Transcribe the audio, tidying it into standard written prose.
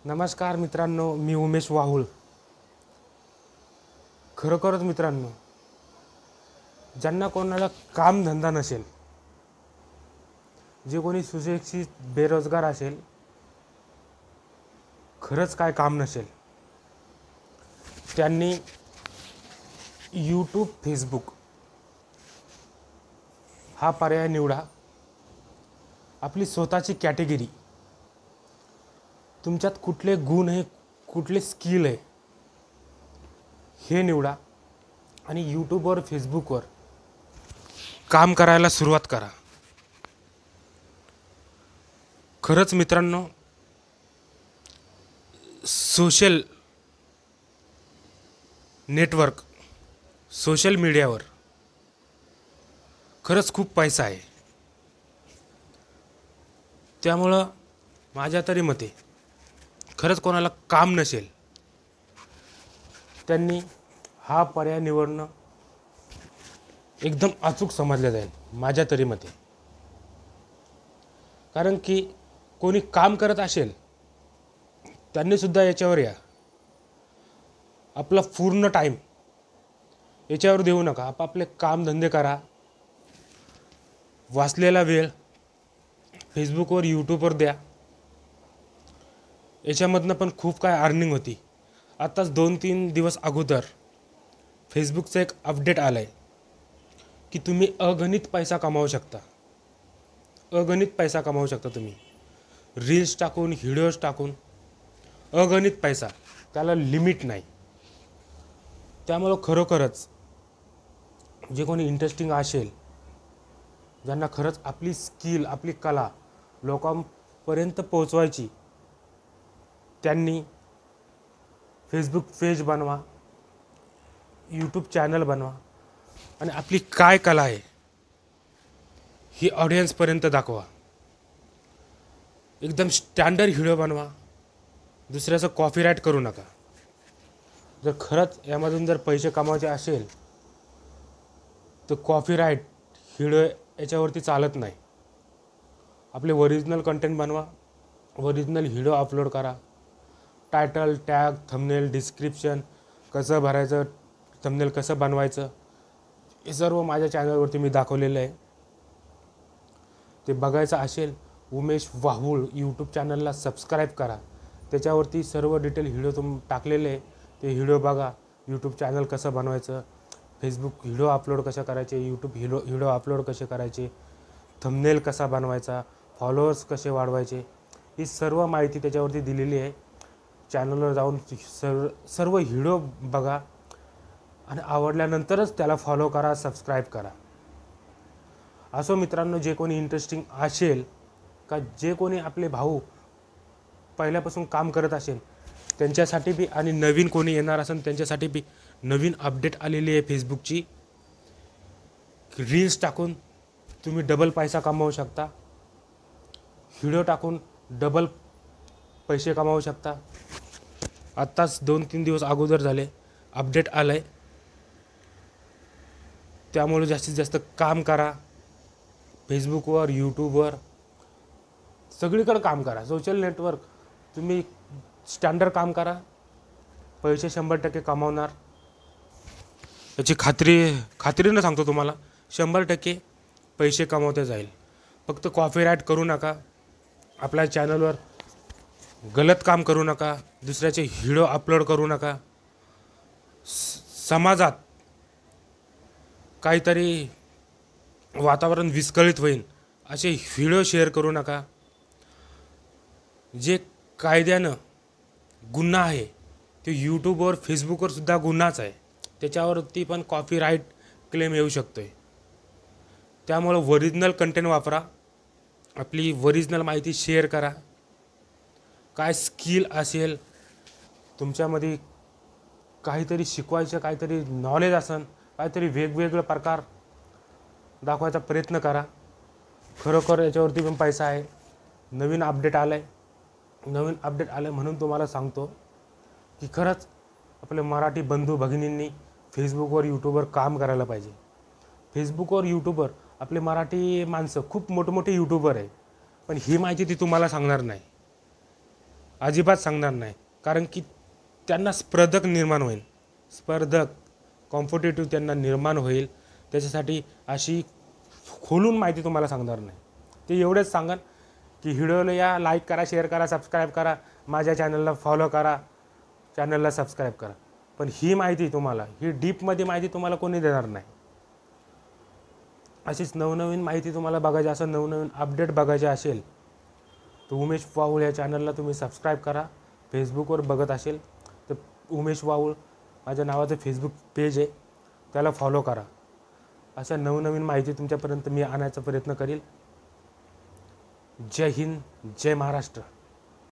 नमस्कार मित्रांनो, मी उमेश वाहुळ. खरोखरच मित्रांनो, ज्यांना कोणाला कामधंदा नसेल, जे कोणी सुशिक्षित बेरोजगार असेल, खरंच काय काम नसेल, त्यांनी यूट्यूब, फेसबुक हा पर्याय निवडा. आपली स्वतःची कॅटेगरी, तुमच्यात कुठले गुण आहे, कुठले स्किल आहे हे निवडा आणि यूट्यूबवर, फेसबुकवर काम करायला सुरुवात करा. खरंच मित्रांनो, सोशल नेटवर्क, सोशल मीडियावर खरंच खूप पैसा आहे. त्यामुळं माझ्या तरी मते खरंच कोणाला काम नसेल, त्यांनी हा पर्याय निवडणं एकदम अचूक समजलं जाईल माझ्या तरी मते. कारण की कोणी काम करत असेल त्यांनीसुद्धा याच्यावर या. आपला पूर्ण टाईम याच्यावर देऊ नका. आपापले कामधंदे करा. वाचलेला वेळ फेसबुकवर, यूट्यूबवर द्या. याच्यामधनं पण खूप काय अर्निंग होती. आत्ताच 2-3 दिवस अगोदर फेसबुकचं एक अपडेट आलं आहे की तुम्ही अगणित पैसा कमावू शकता. अगणित पैसा कमावू शकता तुम्ही रील्स टाकून, व्हिडिओज टाकून. अगणित पैसा, त्याला लिमिट नाही. त्यामुळं खरोखरच जे कोणी इंटरेस्टिंग असेल, ज्यांना खरंच आपली स्किल, आपली कला लोकांपर्यंत पोहोचवायची, त्यांनी फेसबुक पेज बनवा, यूट्यूब चॅनल बनवा आणि आपली काय कला आहे ही ऑडियन्सपर्यंत दाखवा. एकदम स्टँडर्ड व्हिडिओ बनवा. दुसऱ्याचं कॉपीराईट करू नका. जर खरंच यामधून जर पैसे कमावायचे असेल तर कॉपीराईट व्हिडिओ याच्यावरती चालत नाही. आपले ओरिजिनल कंटेंट बनवा, ओरिजिनल व्हिडिओ अपलोड करा. टायटल, टॅग, थंबनेल, डिस्क्रिप्शन कसं भरायचं, थंबनेल कसं बनवायचं, हे सर्व माझ्या चॅनलवरती मी दाखवलेलं आहे. ते बघायचं असेल, उमेश वाहुळ यूट्यूब चॅनलला सबस्क्राईब करा. त्याच्यावरती सर्व डिटेल व्हिडिओ टाकलेले आहे. ते व्हिडिओ बघा. यूट्यूब चॅनल कसं बनवायचं, फेसबुक व्हिडिओ अपलोड कशा करायचे, यूट्यूब व्हिडिओ अपलोड कसे करायचे, थंबनेल कसा बनवायचा, फॉलोअर्स कसे वाढवायचे, ही सर्व माहिती त्याच्यावरती दिलेली आहे. चॅनलवर जाऊन सर्व व्हिडिओ बघा आणि आवडल्यानंतरच त्याला फॉलो करा, सबस्क्राईब करा. असो मित्रांनो, जे कोणी इंटरेस्टिंग असेल, का जे कोणी आपले भाऊ पहिल्यापासून काम करत असेल त्यांच्यासाठी बी, आणि नवीन कोणी येणार असेल त्यांच्यासाठी बी नवीन अपडेट आलेली आहे फेसबुकची. रील्स टाकून तुम्ही डबल पैसा कमावू शकता. व्हिडिओ टाकून डबल पैसे कमावू शकता. आत्ताच 2-3 दिवस अगोदर झाले अपडेट आलं आहे. त्यामुळे जास्तीत जास्त काम करा. फेसबुकवर, यूट्यूबवर सगळीकडे काम करा. सोशल नेटवर्क तुम्ही स्टँडर्ड काम करा. पैसे 100% कमावणार याची खात्रीनं सांगतो तुम्हाला. 100% पैसे कमावता जाईल. फक्त कॉपीराईट करू नका. आपल्या चॅनलवर गलत काम करू नका. दुसऱ्याचे व्हिडिओ अपलोड करू नका. समाजात काहीतरी वातावरण विस्कळीत होईल असे व्हिडिओ शेअर करू नका. जे कायद्यानं गुन्हा आहे ते यूट्यूबवर, फेसबुकवर सुद्धा गुन्हाच आहे. त्याच्यावरती पण कॉपीराईट क्लेम येऊ शकतो आहे. त्यामुळं ओरिजिनल कंटेंट वापरा. आपली ओरिजिनल माहिती शेअर करा. काय स्किल असेल तुमच्यामध्ये, काहीतरी शिकवायचं, काहीतरी नॉलेज असेल, काहीतरी वेगवेगळे प्रकार दाखवायचा प्रयत्न करा. खरोखर याच्यावरती पण पैसा आहे. नवीन अपडेट आलं आहे म्हणून तुम्हाला सांगतो की खरंच आपले मराठी बंधू भगिनींनी फेसबुकवर, यूट्यूबवर काम करायला पाहिजे. फेसबुकवर, यूट्यूबवर आपले मराठी माणसं खूप मोठमोठे यूट्यूबर आहे, पण ही माहिती ती तुम्हाला सांगणार नाही. अजिबात सांगणार नाही, कारण की त्यांना स्पर्धक निर्माण होईल, कॉम्पिटेटिव्ह त्यांना निर्माण होईल. त्याच्यासाठी अशी खोलून माहिती तुम्हाला सांगणार नाही. ते एवढंच सांगन की व्हिडिओला या, लाईक करा, शेअर करा, सबस्क्राईब करा, माझ्या चॅनलला फॉलो करा, चॅनलला सबस्क्राईब करा. पण ही माहिती तुम्हाला, ही डीपमध्ये माहिती तुम्हाला कोणी देणार नाही. अशीच नवनवीन माहिती तुम्हाला बघायची, असं नवनवीन अपडेट बघायचे असेल तर उमेश वाऊळ या चॅनलला तुम्ही सबस्क्राईब करा. फेसबुकवर बघत असेल तर उमेश वाऊळ माझ्या नावाचं फेसबुक पेज आहे, त्याला फॉलो करा. अशा नवनवीन माहिती तुमच्यापर्यंत मी आणायचा प्रयत्न करील. जय हिंद, जय महाराष्ट्र.